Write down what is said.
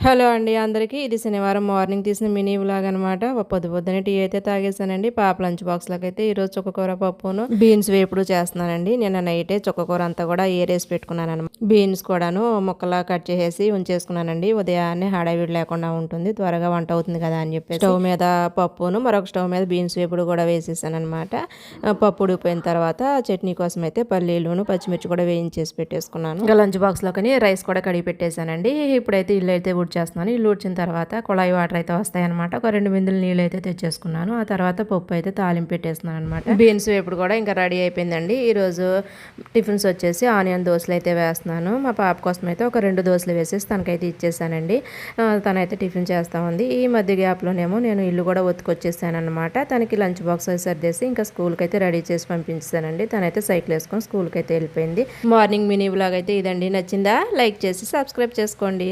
Hello అండి అందరికీ. ఇది శనివారం మార్నింగ్ తీసిన మినీ వ్లాగ్ అనమాట. పొద్దున్నే టీ అయితే తాగేసానండి. పాప లంచ్ బాక్స్‌లోకైతే ఈరోజు చుక్కకూర పప్పును, బీన్స్ వేపుడు చేస్తున్నానండి. నిన్న నైటే చుక్కకూర అంతా కూడా ఏరేసి పెట్టుకున్నాననమాట. బీన్స్ కూడాను ముక్కలా కట్ చేసేసి ఉంచేసుకున్నానండి. ఉదయాన్నే హడావిడి లేకుండా ఉంటుంది. త్వరగా వంట అవుతుంది కదా అని చెప్పేసి స్టవ్ మీద పప్పును, మరొక స్టవ్ మీద బీన్స్ వేపుడు కూడా వేసేసాననమాట. పప్పు ఉడికిపోయిన తర్వాత చట్నీ కోసం అయితే పల్లీలును, పచ్చిమిర్చి కూడా వేయించేసి పెట్టేసుకున్నాను. ఇంకా లంచ్ బాక్స్‌లోకని రైస్ కూడా కడిగి పెట్టేశానండి. ఇప్పుడైతే ఇల్లు అయితే ఊడ్చేస్తున్నాను. ఇల్లు ఊడ్చిన తర్వాత కుళాయి వాటర్ అయితే వస్తాయన్నమాట. ఒక 2 బిందెలు నీళ్ళు అయితే తెచ్చేసుకున్నాను. ఆ తర్వాత పప్పు అయితే తాలింపు పెట్టేస్తున్నాను అనమాట. బీన్స్ వేపుడు కూడా ఇంకా రెడీ అయిపోయిందండి. ఈరోజు టిఫిన్స్ వచ్చేసి ఆనియన్ దోశలు అయితే వేస్తున్నాను. మా పాప కోసం అయితే ఒక 2 దోశలు వేసేసి తనకైతే ఇచ్చేసానండి. తనైతే టిఫిన్ చేస్తా ఉంది. ఈ మధ్య గ్యాప్లోనేమో నేను ఇల్లు కూడా ఒత్తుకొచ్చేసాను అనమాట. తనకి లంచ్ బాక్స్ అయితే సర్దేసి ఇంకా స్కూల్కి అయితే రెడీ చేసి పంపించానండి. తనైతే సైకిల్ వేసుకొని స్కూల్కి అయితే వెళ్ళిపోయింది. మార్నింగ్ మినీ వ్లాగ్ అయితే ఇదండి. నచ్చిందా? లైక్ చేసి సబ్స్క్రైబ్ చేసుకోండి.